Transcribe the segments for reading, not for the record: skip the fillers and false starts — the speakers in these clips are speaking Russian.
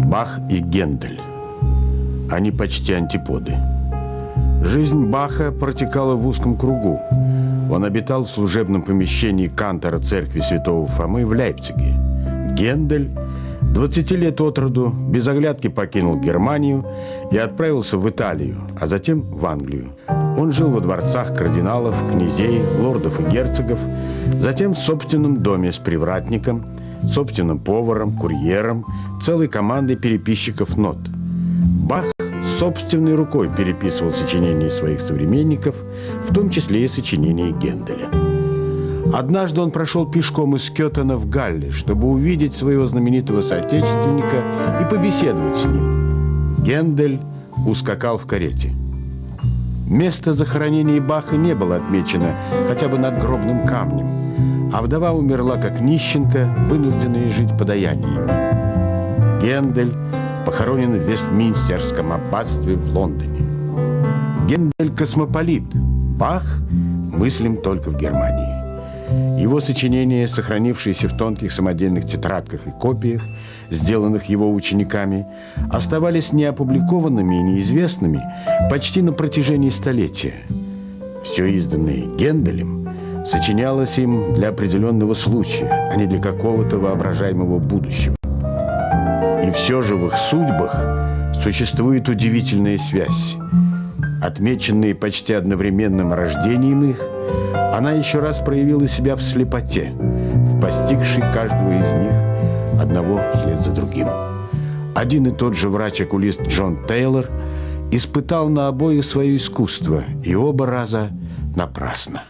Бах и Гендель. Они почти антиподы. Жизнь Баха протекала в узком кругу. Он обитал в служебном помещении кантора церкви святого Фомы в Лейпциге. Гендель, 20 лет от роду, без оглядки покинул Германию и отправился в Италию, а затем в Англию. Он жил во дворцах кардиналов, князей, лордов и герцогов, затем в собственном доме с привратником, собственным поваром, курьером, целой командой переписчиков нот. Бах собственной рукой переписывал сочинения своих современников, в том числе и сочинения Генделя. Однажды он прошел пешком из Кётена в Галле, чтобы увидеть своего знаменитого соотечественника и побеседовать с ним. Гендель ускакал в карете. Место захоронения Баха не было отмечено хотя бы надгробным камнем, а вдова умерла как нищенка, вынужденная жить подаяниями. Гендель похоронен в Вестминстерском аббатстве в Лондоне. Гендель космополит, Бах мыслим только в Германии. Его сочинения, сохранившиеся в тонких самодельных тетрадках и копиях, сделанных его учениками, оставались неопубликованными и неизвестными почти на протяжении столетия. Все изданное Генделем сочинялось им для определенного случая, а не для какого-то воображаемого будущего. И все же в их судьбах существует удивительная связь. Отмеченные почти одновременным рождением их, она еще раз проявила себя в слепоте, в постигшей каждого из них одного вслед за другим. Один и тот же врач-окулист Джон Тейлор испытал на обоих свое искусство, и оба раза напрасно.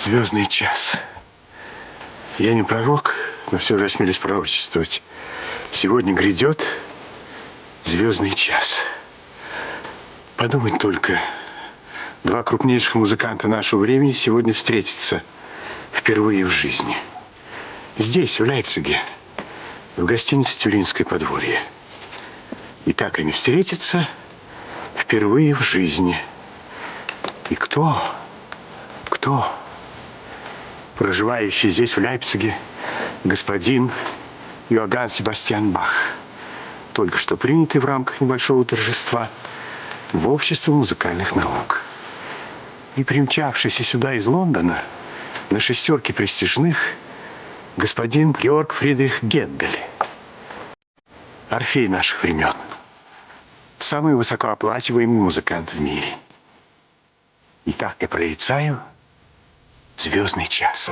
Звездный час. Я не пророк, но все же осмелюсь пророчествовать. Сегодня грядет звездный час. Подумать только, два крупнейших музыканта нашего времени сегодня встретятся впервые в жизни. Здесь, в Лейпциге, в гостинице «Тюринское подворье». И так они встретятся впервые в жизни. И кто? Проживающий здесь, в Лейпциге, господин Иоганн Себастьян Бах, только что принятый в рамках небольшого торжества в Общество музыкальных наук. И примчавшийся сюда из Лондона на шестерке престижных господин Георг Фридрих Гендель, Орфей наших времен, самый высокооплачиваемый музыкант в мире. Итак, я прорицаю звездный час.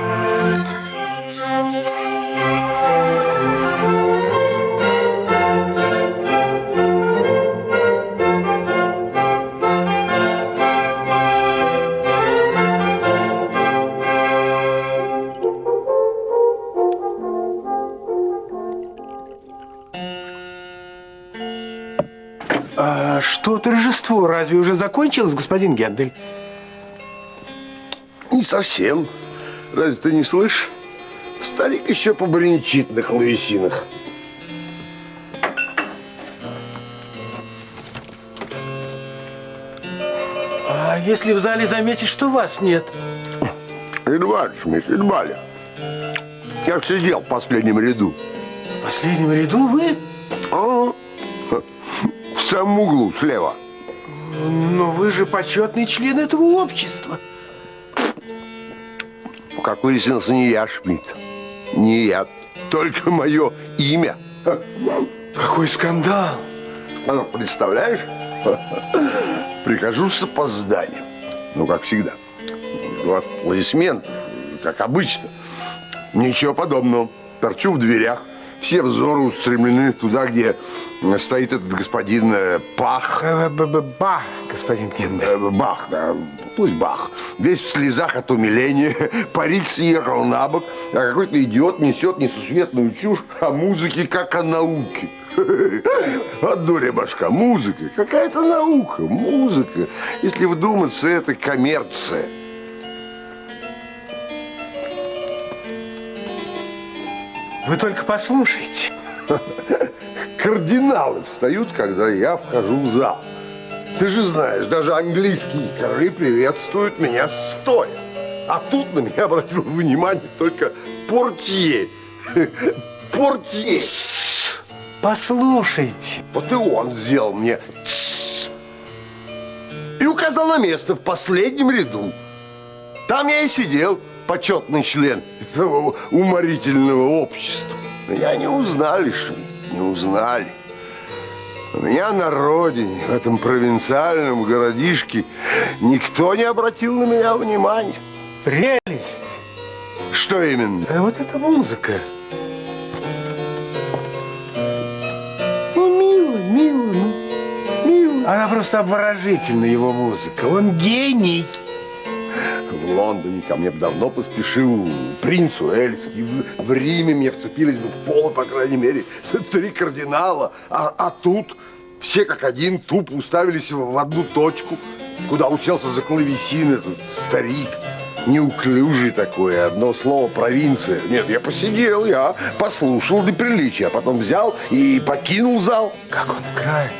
А что торжество? Разве уже закончилось, господин Гендель? Не совсем. Разве ты не слышишь? Старик еще побренчит на клавесинах. А если в зале заметишь, что вас нет? Едва ли, Шмидт, едва ли. Я ж сидел в последнем ряду. В последнем ряду вы? В самом углу, слева. Но вы же почетный член этого общества. Как выяснилось, не я, Шмидт. Не я. Только мое имя. Какой скандал. Ну, представляешь? Прихожу с опозданием. Ну, как всегда. Вот, аплодисменты, как обычно. Ничего подобного. Торчу в дверях. Все взоры устремлены туда, где стоит этот господин Пах. Бах, господин Гендель. Бах, да, пусть Бах. Весь в слезах от умиления. Парик съехал на бок, а какой-то идиот несет несусветную чушь о музыке, как о науке. От дури башка. Музыка. Какая-то наука. Музыка. Если вдуматься, это коммерция. Вы только послушайте. Кардиналы встают, когда я вхожу в зал. Ты же знаешь, даже английские королы приветствуют меня стоя. А тут на меня обратил внимание только портье. Портье. Послушайте. Вот и он сделал мне «тссс» и указал на место в последнем ряду. Там я и сидел, почетный член этого уморительного общества. Меня не узнали, Шмидт, не узнали. У меня на родине, в этом провинциальном городишке, никто не обратил на меня внимания. Прелесть. Что именно? Вот эта музыка. Ну, мило. Она просто обворожительна, его музыка. Он гений. В Лондоне ко мне бы давно поспешил принц Уэльский. В Риме мне вцепились бы в полы, по крайней мере, 3 кардинала. А тут все как один тупо уставились в одну точку, куда уселся за клавесин этот старик. Неуклюжий такой, одно слово провинция. Нет, я посидел, я послушал до приличия, а потом взял и покинул зал. Как он играет.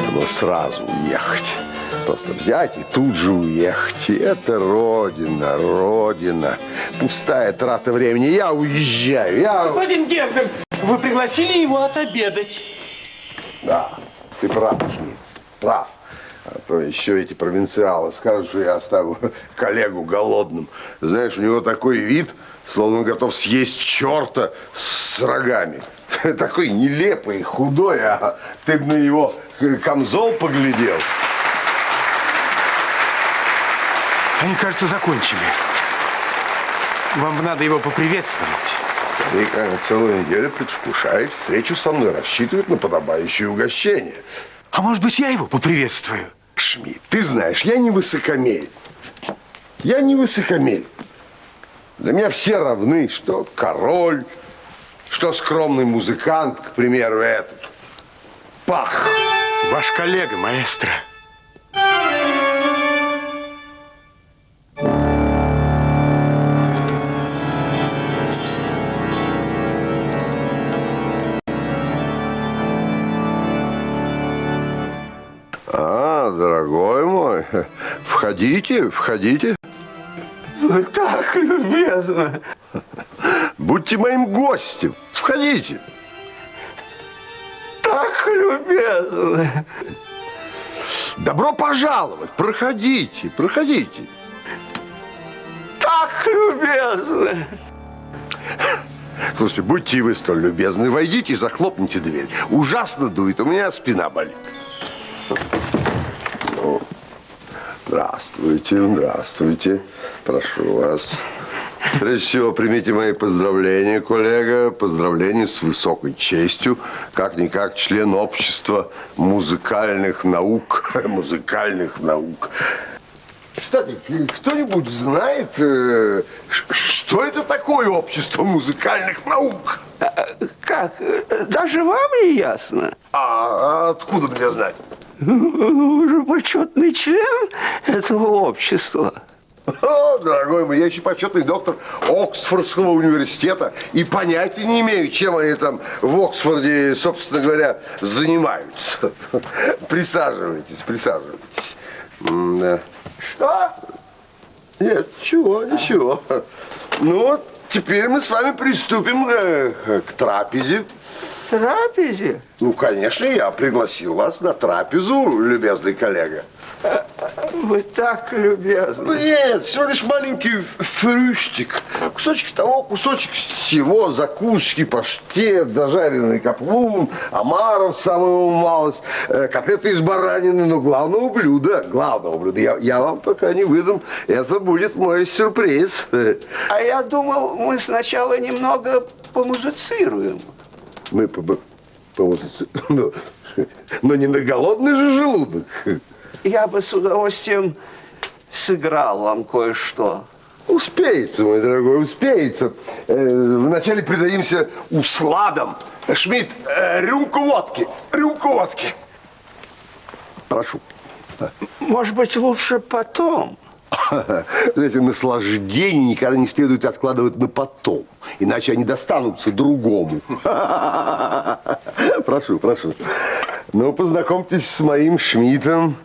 Надо сразу уехать. Просто взять и тут же уехать. И это родина, родина. Пустая трата времени. Я уезжаю. Господин Гендель, вы пригласили его отобедать. Да, ты прав, Шмидт. Прав. А то еще эти провинциалы скажут, что я оставил коллегу голодным. Знаешь, у него такой вид, словно он готов съесть черта с рогами. Такой нелепый, худой, а ты бы на его камзол поглядел. Они, кажется, закончили. Вам надо его поприветствовать. Старик целую неделю предвкушает встречу со мной, рассчитывает на подобающее угощение. А может быть, я его поприветствую? Шмидт, ты знаешь, я не высокомерен. Я не высокомерен. Для меня все равны, что король, что скромный музыкант, к примеру, этот. Пах. Ваш коллега, маэстро. Дорогой мой, входите, входите. Вы так любезно. Будьте моим гостем. Входите. Так любезно. Добро пожаловать. Проходите, проходите. Так любезно. Слушайте, будьте и вы столь любезны. Войдите и захлопните дверь. Ужасно дует, у меня спина болит. Ну, здравствуйте, здравствуйте. Прошу вас. Прежде всего, примите мои поздравления, коллега. Поздравления с высокой честью. Как-никак член общества музыкальных наук. Музыкальных наук. Кстати, кто-нибудь знает, что это такое общество музыкальных наук? Как? Даже вам не ясно? А откуда мне знать? Вы же почетный член этого общества. О, дорогой мой, я еще почетный доктор Оксфордского университета и понятия не имею, чем они там в Оксфорде, собственно говоря, занимаются. Присаживайтесь, присаживайтесь. Да. Что? Нет, ничего, ничего. Ну вот, теперь мы с вами приступим к трапезе. Трапезе? Ну, конечно, я пригласил вас на трапезу, любезный коллега. Вы так любезны. Ну, нет, всего лишь маленький фрüштик. Кусочек того, кусочек всего, закусочки, паштет, зажаренный каплун, омаров самую малость, котлеты из баранины, но главного блюда, я вам пока не выдам, это будет мой сюрприз. А я думал, мы сначала немного помузицируем. Мы но не на голодный же желудок. Я бы с удовольствием сыграл вам кое-что. Успеется, мой дорогой, успеется. Вначале придадимся усладам. Шмидт, рюмку водки, рюмку водки. Прошу. Может быть, лучше потом? Знаете, наслаждение никогда не следует откладывать на потом, иначе они достанутся другому. Прошу, прошу. Ну, познакомьтесь с моим Шмидтом.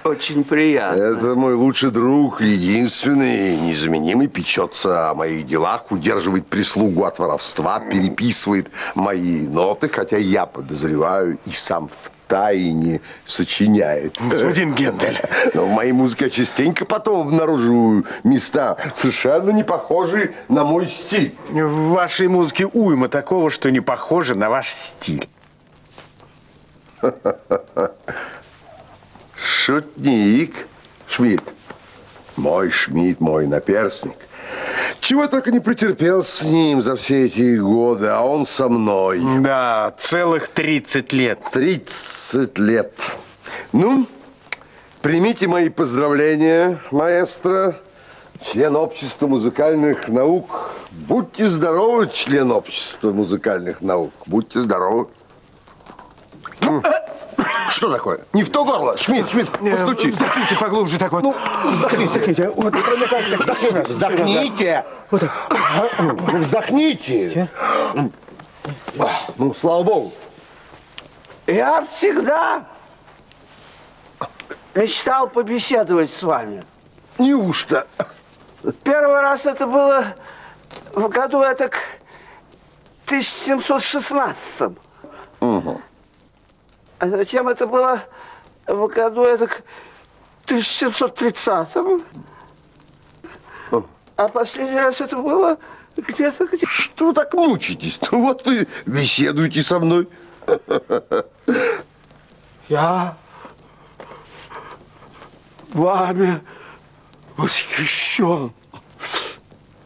Очень приятно. Это мой лучший друг, единственный, незаменимый, печется о моих делах, удерживает прислугу от воровства, переписывает мои ноты, хотя я подозреваю и сам в тайне сочиняет. Господин Гендель. Но в моей музыке я частенько потом обнаруживаю места, совершенно не похожие на мой стиль. В вашей музыке уйма такого, что не похоже на ваш стиль. Шутник, Шмидт. Мой Шмидт, мой наперсник. Чего я только не претерпел с ним за все эти годы, а он со мной. Да, целых 30 лет. 30 лет. Ну, примите мои поздравления, маэстро, член общества музыкальных наук. Будьте здоровы, член общества музыкальных наук. Будьте здоровы. Что такое? Не в то горло. Шмидт, постучи. Вздохните поглубже так вот. Ну, вздохните. Вот, Вздохните. Вот так. Вздохните. Ну, слава богу. Я всегда мечтал побеседовать с вами. Неужто? Первый раз это было в году 1716. Угу. А затем это было в году 1730. А последний раз это было где-то... Что вы так мучитесь? Ну вот вы беседуете со мной. Я вами восхищен.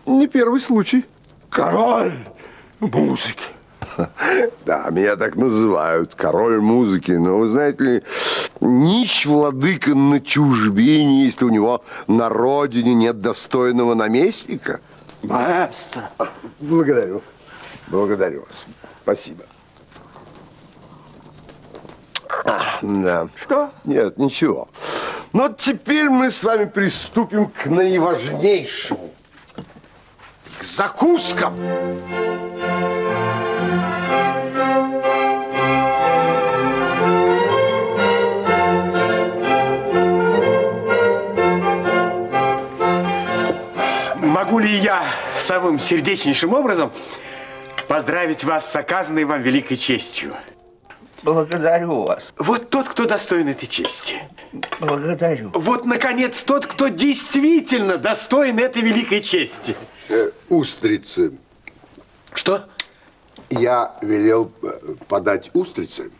Не первый случай. Король музыки. Да, меня так называют, король музыки. Но вы знаете ли, нищ владыка на чужбине, если у него на родине нет достойного наместника. Маэстро. Благодарю. Благодарю вас. Спасибо. Да. Что? Нет, ничего. Но теперь мы с вами приступим к наиважнейшему. К закускам. Могу ли я самым сердечнейшим образом поздравить вас с оказанной вам великой честью? Благодарю вас. Вот тот, кто достоин этой чести. Благодарю. Вот, наконец, тот, кто действительно достоин этой великой чести. Устрицы. Что? Я велел подать устрицы.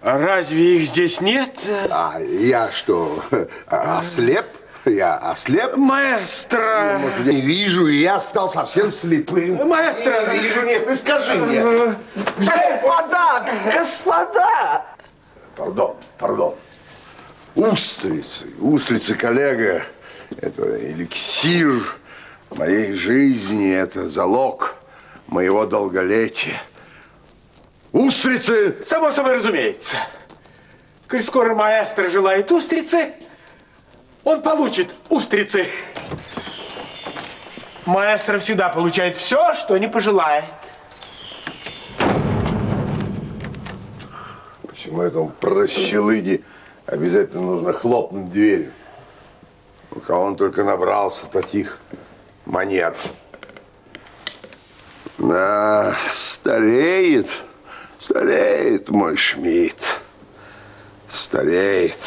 А разве их здесь нет? А я что, ослеп? Я ослеп? Маэстро! Не вижу, и я стал совсем слепым. Маэстро! Не вижу, нет, ты скажи мне. Господа! Господа! Пардон. Устрицы, коллега, это эликсир моей жизни, это залог моего долголетия. Устрицы! Само собой разумеется. Коль скоро маэстро желает устрицы, Он получит устрицы. Маэстро всегда получает все, что не пожелает. Почему этому прощелыге обязательно нужно хлопнуть дверью? У кого он только набрался таких манер. Да, стареет мой Шмидт. Стареет.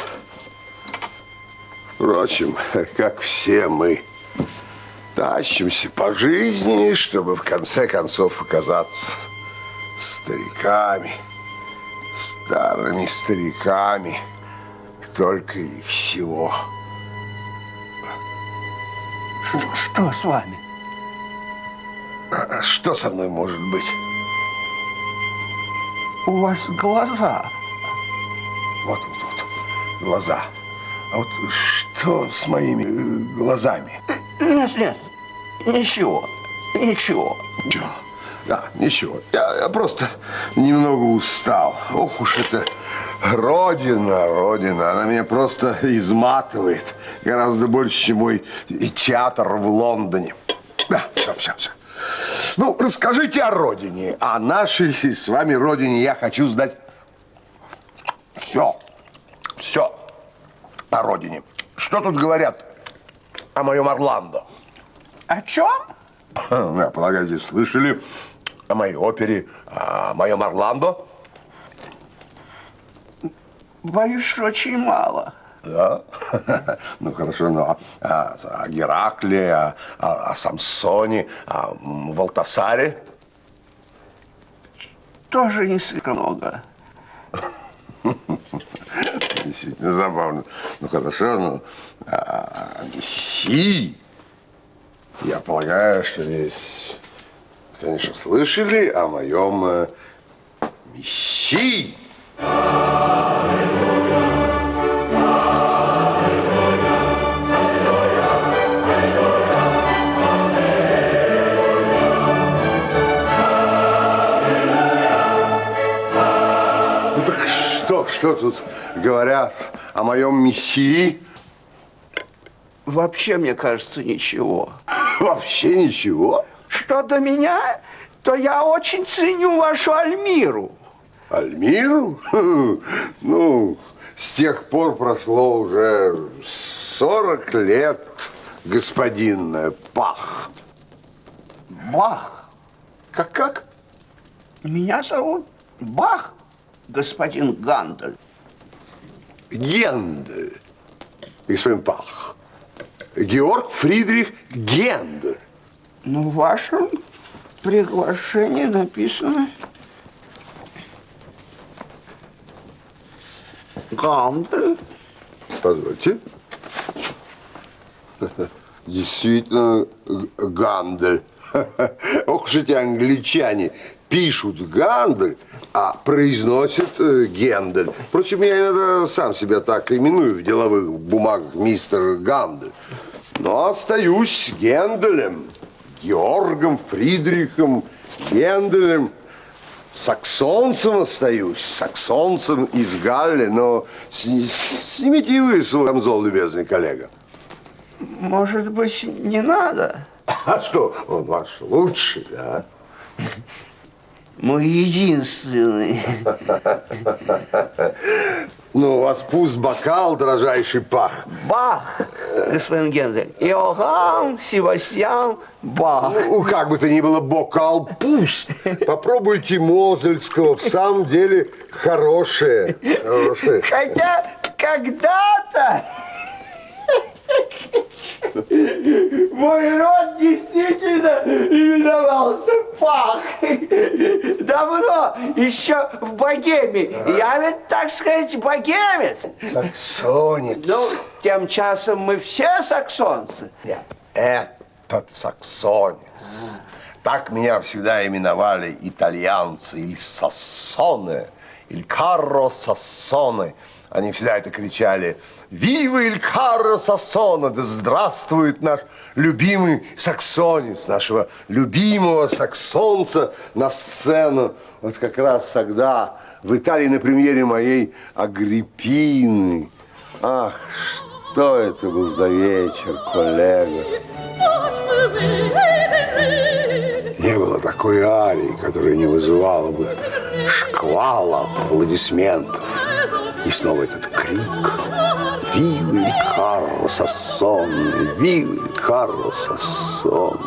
Впрочем, как все мы, тащимся по жизни, чтобы в конце концов оказаться стариками. Старыми стариками. Только и всего. Что с вами? А что со мной может быть? У вас глаза. Вот, глаза. А вот что с моими глазами? Нет, ничего. Ничего. Да, ничего. Я просто немного устал. Ох уж это родина. Она меня просто изматывает. Гораздо больше, чем мой театр в Лондоне. Да, все. Ну, расскажите о родине. О нашей с вами родине я хочу знать все о родине. Что тут говорят о моем Орландо? О чем? Я полагаю, здесь слышали о моей опере, о моем Орландо? Боюсь, что очень мало. Да? Ну, хорошо, но о Геракле, о Самсоне, о Валтасаре? Тоже не слишком много. Действительно забавно. Ну, хорошо, но о Мессии? Я полагаю, что здесь, конечно, слышали о моем Мессии. Ну так что тут говорят о моем Мессии? Вообще, мне кажется, ничего. Вообще ничего. Что до меня, то я очень ценю вашу Альмиру. Альмиру? Ну, с тех пор прошло уже 40 лет, господин Бах. Бах? Как? Меня зовут Бах, господин Гандель. Гендель, господин Бах. Георг Фридрих Гендель. Ну, в вашем приглашении написано Гандель. Позвольте. Действительно, Гандель. Ох уж эти англичане пишут Гандель, а произносят Гендель. Впрочем, я иногда сам себя так именую в деловых бумагах, мистер Гандель. Но остаюсь Генделем, Георгом Фридрихом Генделем. Саксонцем остаюсь, саксонцем из Галли, но снимите и вы свой камзол, любезный коллега. Может быть, не надо? А что, он ваш лучший, да? Мой единственный. Ну, у вас пуст бокал, дрожайший Бах. Бах, господин Гендель. Иоганн Себастьян Бах. Ну, как бы то ни было, бокал пуст. Попробуйте Мозельского, в самом деле хорошее. Хотя когда-то мой род действительно именовался Бах. Давно, еще в Богеме. Я ведь, так сказать, богемец. Саксонец. Ну, тем часом мы все саксонцы. Этот саксонец. Так меня всегда именовали итальянцы, или Сассоне, или Карро Сассоне. Они всегда это кричали: «Вива иль Карро Сассоне! Да здравствует наш любимый саксонец!» Нашего любимого саксонца на сцену. Вот как раз тогда в Италии на премьере моей Агриппины. Ах, Что это был за вечер, коллега? Не было такой арии, которая не вызывала бы шквала аплодисментов. И снова этот крик. «Вива иль Карло Сассон! Вива иль Карло Сассон!»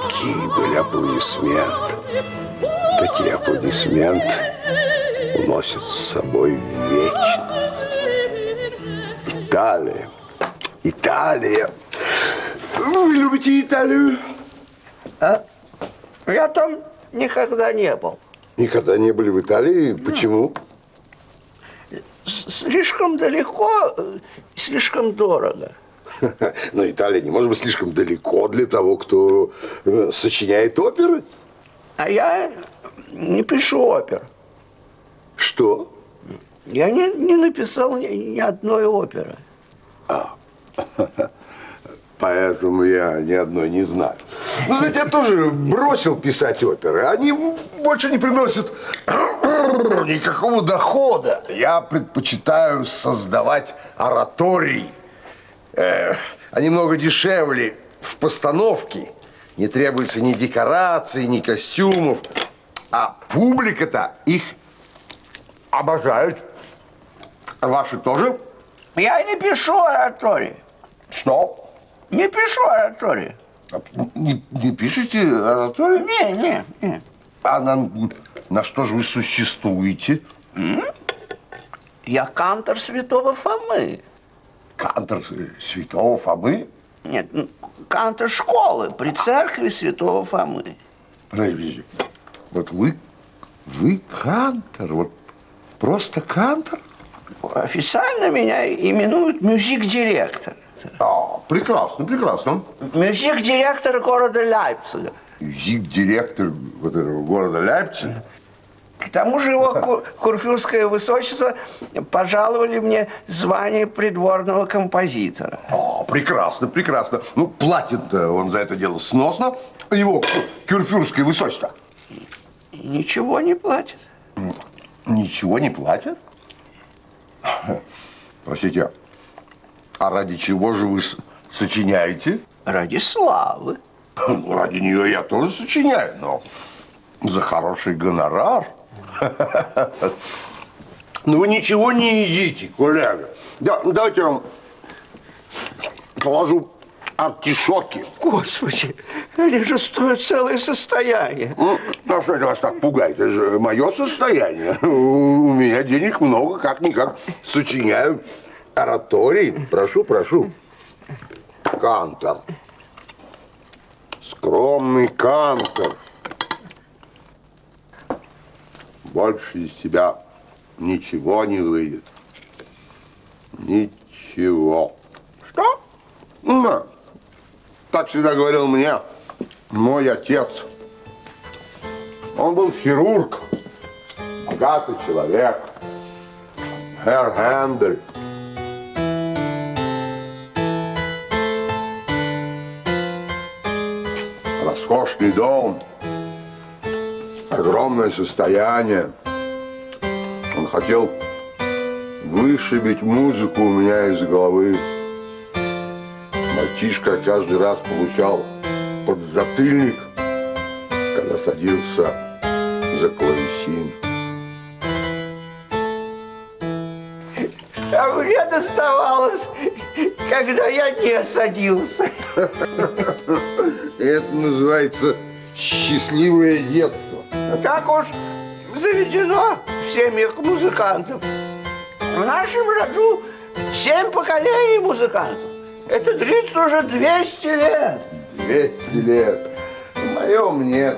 Какие были аплодисменты. Такие аплодисменты уносят с собой вечность. Италия. Италия. Вы любите Италию? А? Я там никогда не был. Никогда не были в Италии? Почему? Слишком далеко, слишком дорого. Но Италия не может быть слишком далеко для того, кто сочиняет оперы. А я не пишу опер. Что? Я не написал ни одной оперы. Поэтому я ни одной не знаю. Но, знаете, я тоже бросил писать оперы. Они больше не приносят никакого дохода. Я предпочитаю создавать оратории. Они много дешевле в постановке. Не требуется ни декораций, ни костюмов. А публика-то их обожает. Ваши тоже? Я не пишу оратории. Что? Не пишу оратории. Не пишете ораторию? Не. А на что же вы существуете? Я кантор святого Фомы. Кантор святого Фомы? Нет, кантор школы при церкви святого Фомы. Подождите, вот вы кантор, вот просто кантор? Официально меня именуют мюзик-директор. Прекрасно, прекрасно. Мюзик-директор города Лейпцига. Мюзик-директор вот этого города Лейпцига? К тому же его курфюрстское высочество пожаловали мне звание придворного композитора. Прекрасно, прекрасно. Ну, платит он за это дело сносно, его курфюрстское высочество. Ничего не платит. Ничего не платят? Простите, а ради чего же вы сочиняете? Ради славы. Ну, ради нее я тоже сочиняю, но за хороший гонорар. Ну, вы ничего не едите, коллега. Давайте я вам положу артишоки. Господи, они же стоят целое состояние. А что это вас так пугает? Это же мое состояние. У меня денег много, как-никак сочиняю оратории. Прошу, прошу. Кантор. Скромный кантор. Больше из тебя ничего не выйдет. Ничего. Что? Да. Так всегда говорил мне мой отец. Он был хирург, богатый человек. Herr Händel. Роскошный дом, огромное состояние. Он хотел вышибить музыку у меня из головы. Мальчишка каждый раз получал подзатыльник, когда садился за клавесин. А мне доставалось, когда я не садился. Это называется счастливое детство. Так уж заведено в семьях музыкантов. В нашем роду 7 поколений музыкантов. Это длится уже 200 лет. 200 лет. В моем нет.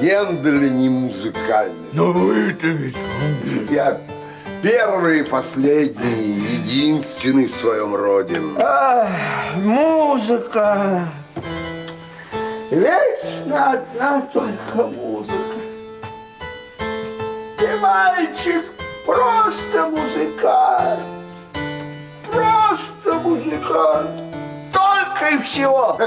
Гендель не музыкальный. Но вы-то ведь... Я первый, последний, единственный в своем роде. Музыка. Вечно одна только музыка. И мальчик просто музыкант. Просто музыкант. Только и всего.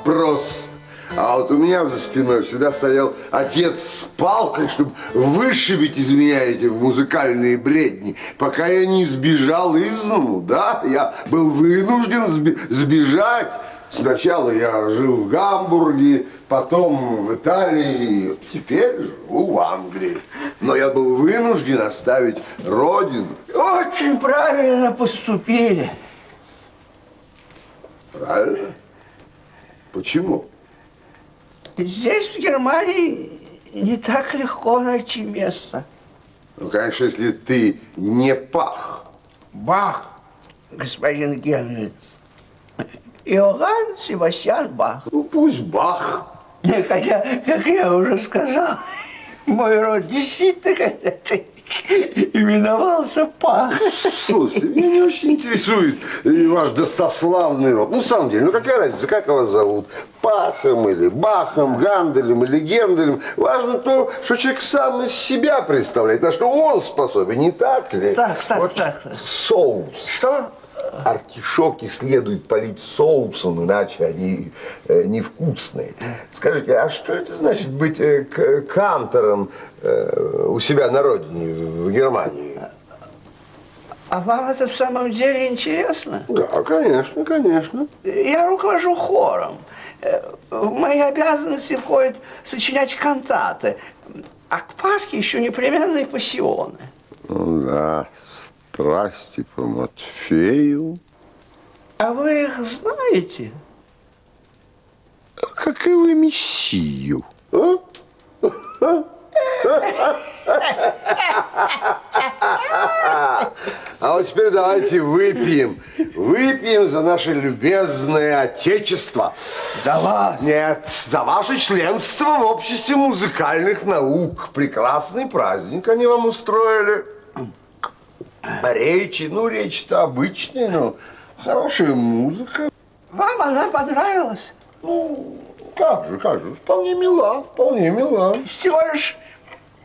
Просто. А вот у меня за спиной всегда стоял отец с палкой, чтобы вышибить из меня эти музыкальные бредни, пока я не сбежал из дому, да? Я был вынужден сбежать. Сначала я жил в Гамбурге, потом в Италии, теперь живу в Англии. Но я был вынужден оставить родину. Очень правильно поступили. Правильно? Почему? Здесь, в Германии, не так легко найти место. Ну, конечно, если ты не Бах. Бах, господин Генри. Иоганн Себастьян Бах. Ну, пусть Бах. Хотя, как я уже сказал, мой род действительно когда-то именовался Пах. Слушайте, меня не очень интересует и ваш достославный род. Ну, на самом деле, ну какая разница, как вас зовут? Пахом или Бахом, Ганделем или Генделем. Важно то, что человек сам из себя представляет, на что он способен, не так ли? Так. Соус. Что? Артишоки следует полить соусом, иначе они невкусные. Скажите, а что это значит быть кантором у себя на родине, в Германии? А вам это в самом деле интересно? Да, конечно, конечно. Я руковожу хором. В мои обязанности входит сочинять кантаты, а к Пасхе еще непременные пассионы. Ну да, страсти по Матфею. А вы их знаете? Как и вы Мессию. А? А вот теперь давайте выпьем. Выпьем за наше любезное Отечество. За вас? Нет, за ваше членство в обществе музыкальных наук. Прекрасный праздник они вам устроили. Речь-то обычная, но хорошая музыка. Вам она понравилась? Ну, как же, вполне мила. Всего лишь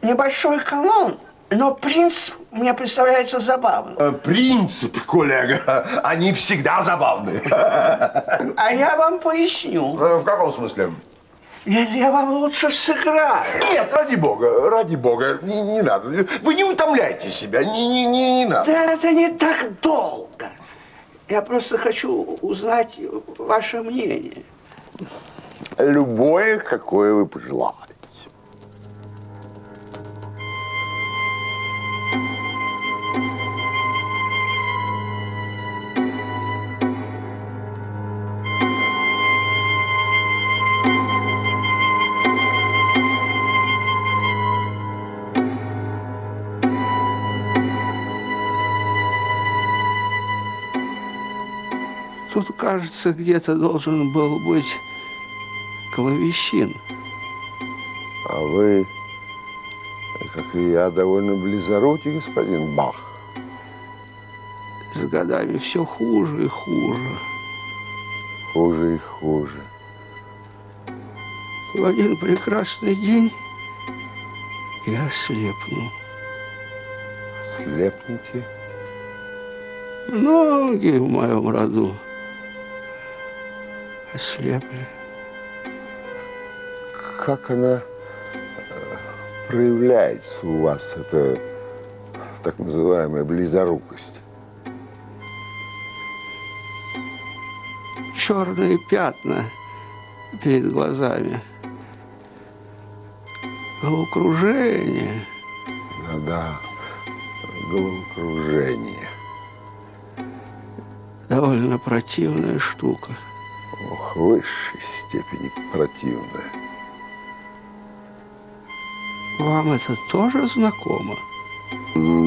небольшой канон, но принцип мне представляется забавным. Принципы, коллега, они всегда забавны. А я вам поясню. В каком смысле? Нет, я вам лучше сыграю. Нет, ради бога, не надо. Вы не утомляйте себя, не надо. Да это не так долго. Я просто хочу узнать ваше мнение. Любое, какое вы пожелаете. Тут, кажется, где-то должен был быть клавесин. А вы, как и я, довольно близорукий, господин Бах. С годами все хуже и хуже. Хуже и хуже. В один прекрасный день я слепну. Слепнете? Многие в моем роду ослепли. Как она проявляется у вас, эта так называемая близорукость? Черные пятна перед глазами. Головокружение. Да, головокружение. Довольно противная штука. Ох, в высшей степени противная. Вам это тоже знакомо?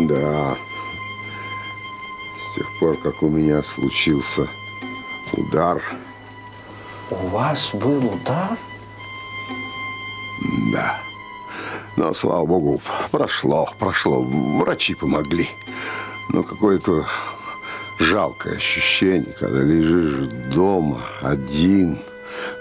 Да. С тех пор, как у меня случился удар. У вас был удар? Да. Но, слава богу, прошло. Врачи помогли. Но какое-то жалкое ощущение, когда лежишь дома один,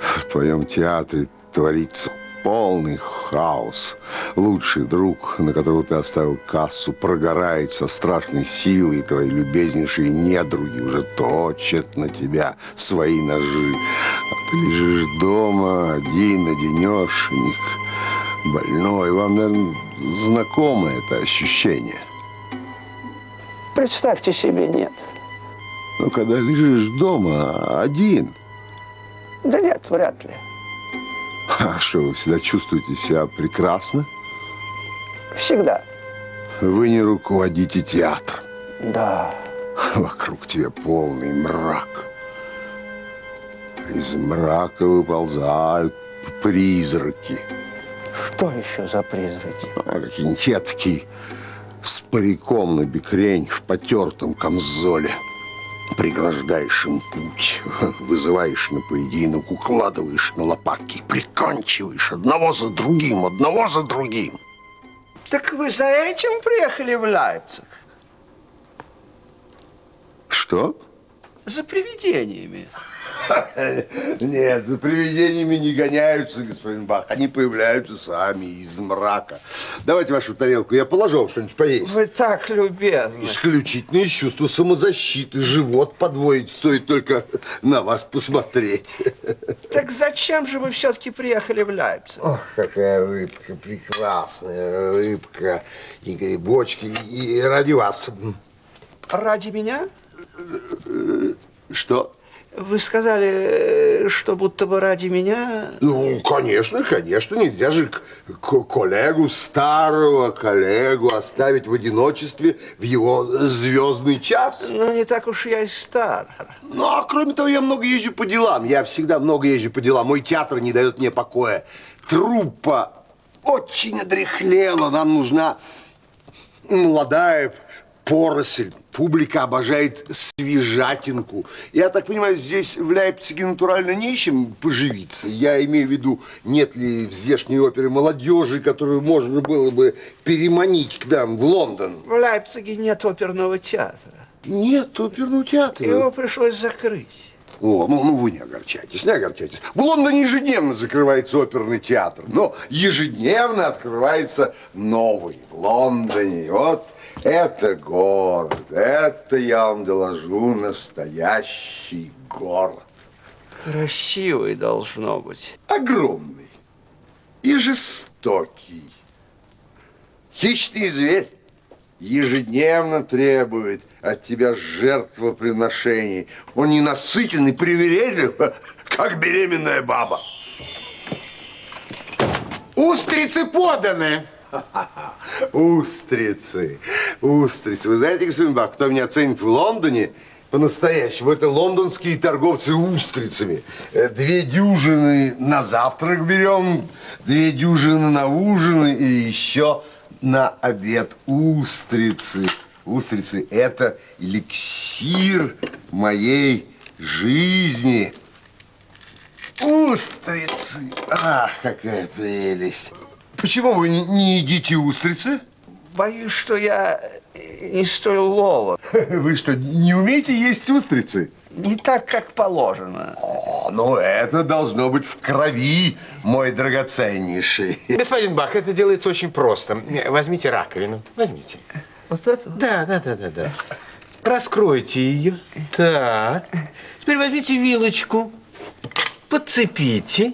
в твоем театре творится полный хаос. Лучший друг, на которого ты оставил кассу, прогорает со страшной силой, и твои любезнейшие недруги уже точат на тебя свои ножи. А ты лежишь дома один-одинешенек, больной. Вам, наверное, знакомо это ощущение. Представьте себе, нет. Но когда лежишь дома один... Да нет, вряд ли. А что, вы всегда чувствуете себя прекрасно? Всегда. Вы не руководите театром. Да. Вокруг тебя полный мрак. Из мрака выползают призраки. Что еще за призраки? Какие-нибудь едкие, с париком на бекрень в потертом камзоле. Преграждаешь им путь, вызываешь на поединок, укладываешь на лопатки, приканчиваешь одного за другим, одного за другим. Так вы за этим приехали в Лейпциг? Что? За привидениями. Нет, за привидениями не гоняются, господин Бах. Они появляются сами из мрака. Давайте вашу тарелку, я положу вам что-нибудь поесть. Вы так любезны. Исключительно из чувства самозащиты. Живот подвоить стоит только на вас посмотреть. Так зачем же вы все-таки приехали в Лейпциг? Ох, какая рыбка, прекрасная рыбка. И грибочки, и ради вас. Ради меня? Что? Вы сказали, что будто бы ради меня... Ну, конечно, конечно. Нельзя же коллегу, старого коллегу оставить в одиночестве в его звездный час. Ну, не так уж я и стар. Ну, а кроме того, я много езжу по делам. Я всегда много езжу по делам. Мой театр не дает мне покоя. Труппа очень одряхлела. Нам нужна молодая поросль. Публика обожает свежатинку. Я так понимаю, здесь в Лейпциге натурально нечем поживиться. Я имею в виду, нет ли в здешней опере молодежи, которую можно было бы переманить к нам в Лондон? В Лейпциге нет оперного театра. Нет оперного театра. Его пришлось закрыть. О, ну вы не огорчайтесь, не огорчайтесь. В Лондоне ежедневно закрывается оперный театр, но ежедневно открывается новый в Лондоне. Вот это город, это, я вам доложу, настоящий город. Красивый должно быть. Огромный и жестокий. Хищный зверь ежедневно требует от тебя жертвоприношений. Он ненасытен и привередлив, как беременная баба. Устрицы поданы. Устрицы, устрицы. Вы знаете, господин Бах, кто меня ценит в Лондоне по-настоящему? Это лондонские торговцы устрицами. 2 дюжины на завтрак берем, 2 дюжины на ужин и еще на обед. Устрицы. Устрицы – это эликсир моей жизни. Устрицы. Ах, какая прелесть. Почему вы не едите устрицы? Боюсь, что я не столь ловок. Вы что, не умеете есть устрицы? Не так, как положено. О, ну это должно быть в крови, мой драгоценнейший. Господин Бах, это делается очень просто. Возьмите раковину. Возьмите. Вот это? Да. Раскройте ее. Так. Теперь возьмите вилочку. Подцепите.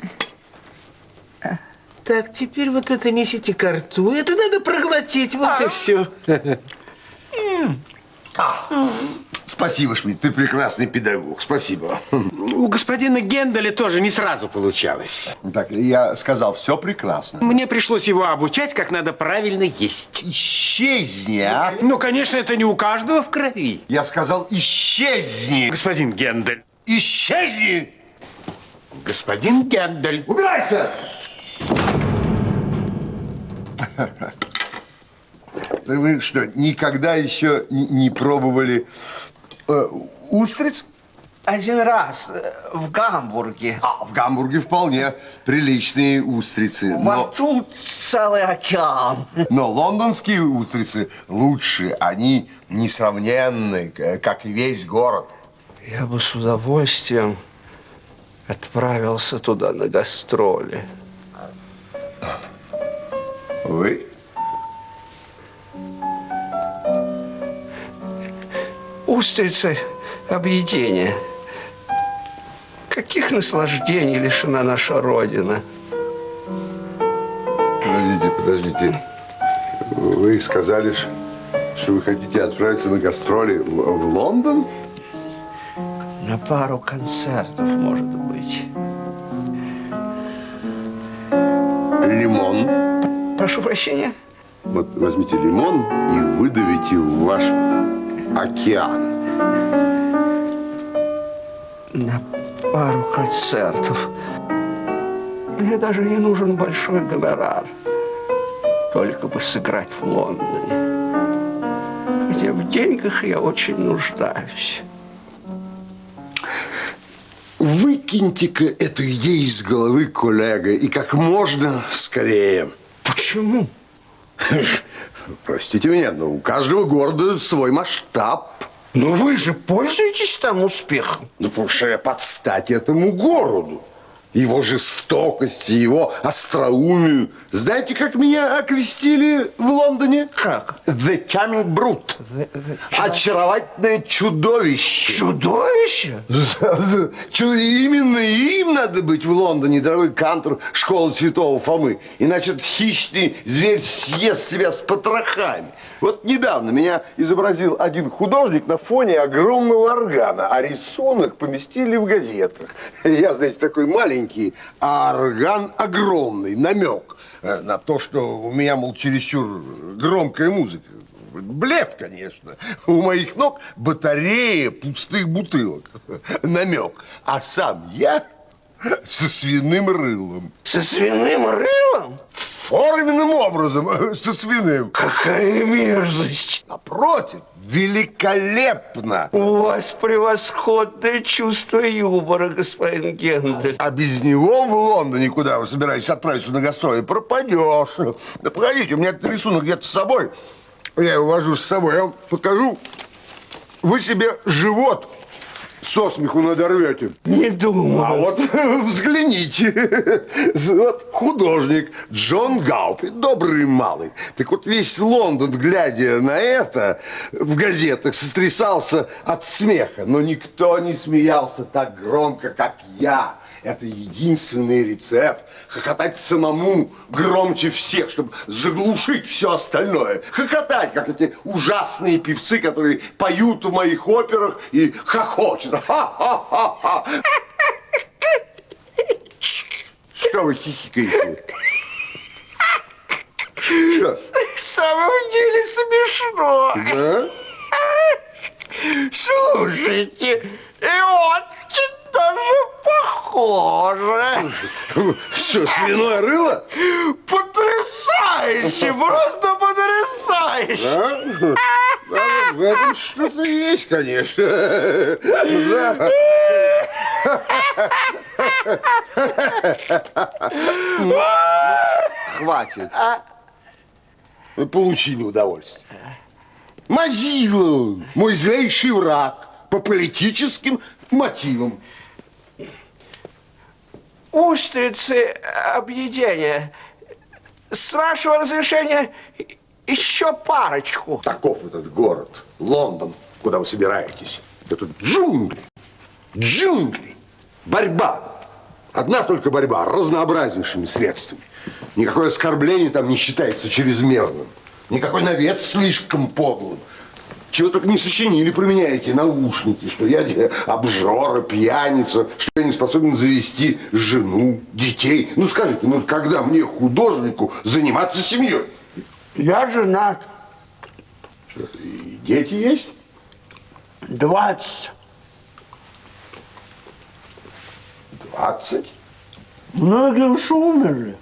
Так, теперь вот это несите ко рту. Это надо проглотить, вот и все. Спасибо, Шмидт, ты прекрасный педагог. Спасибо. У господина Генделя тоже не сразу получалось. Так, я сказал, все прекрасно. Мне пришлось его обучать, как надо правильно есть. Исчезни, а? Ну, конечно, это не у каждого в крови. Я сказал, исчезни. Господин Гендель. Исчезни! Господин Гендель. Убирайся! Вы что, никогда еще не пробовали устриц? Один раз в Гамбурге. В Гамбурге вполне приличные устрицы. Во рту целый океан. Но лондонские устрицы лучше. Они несравненны, как и весь город. Я бы с удовольствием отправился туда на гастроли. Вы? Устрицы объедения. Каких наслаждений лишена наша Родина? Подождите. Вы сказали, что вы хотите отправиться на гастроли в Лондон? На пару концертов, может быть. Лимон. Прошу прощения? Вот возьмите лимон и выдавите в ваш океан. На пару концертов. Мне даже не нужен большой гонорар. Только бы сыграть в Лондоне. Хотя в деньгах я очень нуждаюсь. Выкиньте-ка эту идею из головы, коллега, и как можно скорее. Почему? Простите меня, но у каждого города свой масштаб. Но вы же пользуетесь там успехом. Ну, потому что я под стать этому городу. Его жестокости, его остроумию. Знаете, как меня окрестили в Лондоне? Как? The Charming Brute. Очаровательное чудовище. Чудовище? Именно им надо быть в Лондоне, дорогой Кантор, школа Святого Фомы. Иначе этот хищный зверь съест тебя с потрохами. Вот недавно меня изобразил один художник на фоне огромного органа, а рисунок поместили в газетах. Я, знаете, такой маленький, а орган огромный, намек на то, что у меня, мол, чересчур громкая музыка. Блеф, конечно. У моих ног батарея пустых бутылок. Намек. А сам я со свиным рылом. Со свиным рылом? Форменным образом со свиным. Какая мерзость! Напротив, великолепно. У вас превосходное чувство юмора, господин Гендель. А без него в Лондоне, куда вы собираетесь отправиться на гастроли, пропадешь. Да погодите, у меня этот рисунок где-то с собой. Я его вожу с собой, я вам покажу. Вы себе живот со смеху надорвете. Не думаю. А вот взгляните. Вот художник Джон Гаупи, добрый малый. Так вот весь Лондон, глядя на это, в газетах сотрясался от смеха. Но никто не смеялся так громко, как я. Это единственный рецепт. Хохотать самому громче всех, чтобы заглушить все остальное. Хохотать, как эти ужасные певцы, которые поют в моих операх и хохочут. Ха-ха-ха-ха. Что вы хихикаете? Что? В самом деле смешно. Да? Слушайте, и очень даже похоже. Что, свиное рыло? Потрясающе, просто потрясающе. Да, в этом что-то есть, конечно. Да. Хватит. Вы получили удовольствие. Мазила, мой злейший враг, по политическим мотивам. Устрицы объедения. С вашего разрешения еще парочку. Таков этот город, Лондон, куда вы собираетесь. Это джунгли, джунгли, борьба. Одна только борьба, разнообразнейшими средствами. Никакое оскорбление там не считается чрезмерным. Никакой навет слишком подлым. Чего только не сочинили про меня эти наушники, что я обжора, пьяница, что я не способен завести жену, детей. Ну скажите, ну когда мне, художнику, заниматься семьей? Я женат. Что, и дети есть? 20. 20? Многие уж умерли.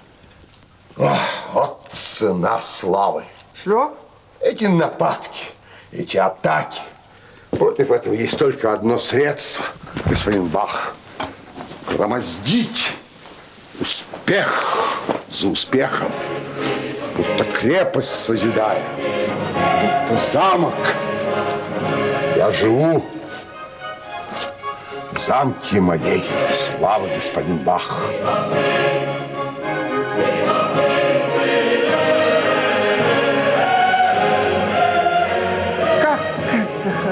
Ох, вот цена славы. Что? Эти нападки, эти атаки. Против этого есть только одно средство, господин Бах. Громоздить успех за успехом. Будто крепость созидая, будто замок. Я живу в замке моей славы, господин Бах.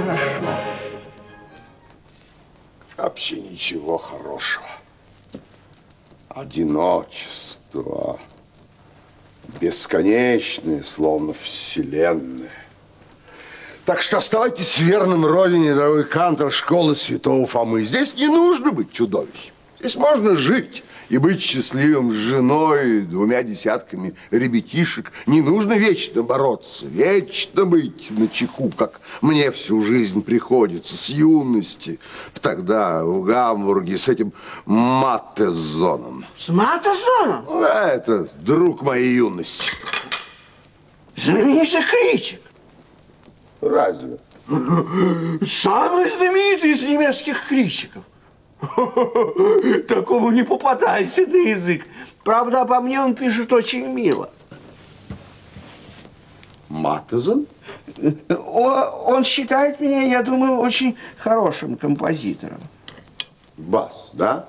хорошо. Вообще ничего хорошего. Одиночество. Бесконечное, словно вселенная. Так что оставайтесь верным родине, дорогой кантор школы Святого Фомы. Здесь не нужно быть чудовищем. Здесь можно жить и быть счастливым с женой, 2 десятками ребятишек. Не нужно вечно бороться, вечно быть начеку, как мне всю жизнь приходится, с юности. Тогда в Гамбурге с этим Маттезоном. С Маттезоном? Да, это друг моей юности. Знаменитый критик. Разве? Самый знаменитый из немецких критиков. Такому не попадайся на язык. Правда, обо мне он пишет очень мило. Маттезон? Он считает меня, я думаю, очень хорошим композитором. Бас, да?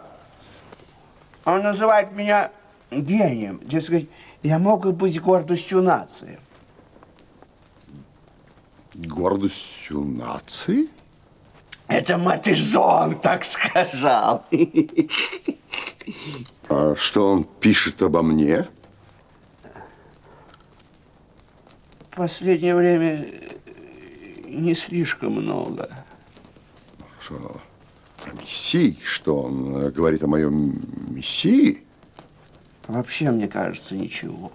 Он называет меня гением. Дескать, я мог бы быть гордостью нации. Гордостью нации? Это Маттезон так сказал. А что он пишет обо мне? В последнее время не слишком много. Что? О Мессии? Что он говорит о моем Мессии? Вообще, мне кажется, ничего.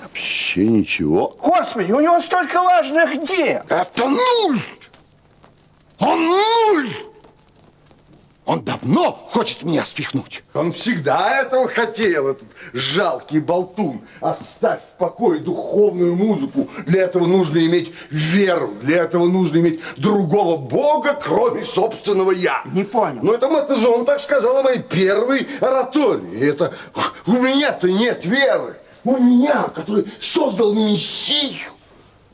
Вообще ничего. Господи, у него столько важных дел. Это нуль! Он нуль! Он давно хочет меня спихнуть. Он всегда этого хотел, этот жалкий болтун. Оставь в покое духовную музыку. Для этого нужно иметь веру. Для этого нужно иметь другого бога, кроме собственного я. Не понял. Но это Маттезон так сказал о моей первой оратории. Это у меня-то нет веры. У меня, который создал Мессию.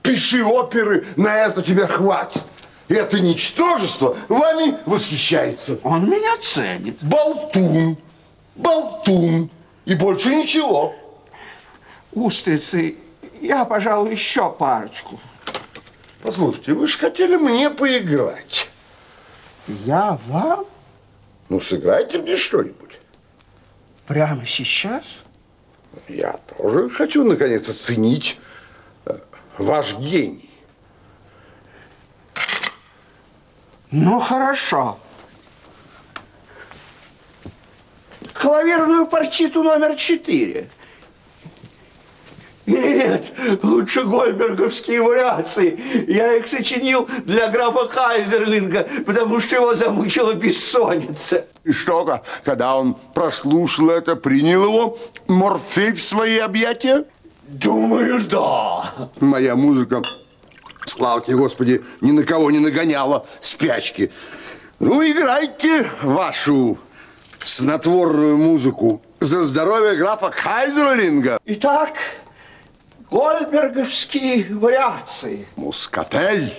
Пиши оперы, на это тебя хватит. Это ничтожество вами восхищается. Он меня ценит. Болтун, болтун и больше ничего. Устрицы, я, пожалуй, еще парочку. Послушайте, вы же хотели мне поиграть. Я вам? Ну, сыграйте мне что-нибудь. Прямо сейчас? Я тоже хочу, наконец, оценить ваш гений. Ну, хорошо. Клавирную партиту номер 4. Нет, лучше гольберговские вариации. Я их сочинил для графа Кайзерлинга, потому что его замучила бессонница. И что, когда он прослушал это, принял его Морфей в свои объятия? Думаю, да. Моя музыка, слава тебе, Господи, ни на кого не нагоняла спячки. Ну, играйте вашу снотворную музыку за здоровье графа Кайзерлинга. Итак, гольберговские вариации. Мускатель.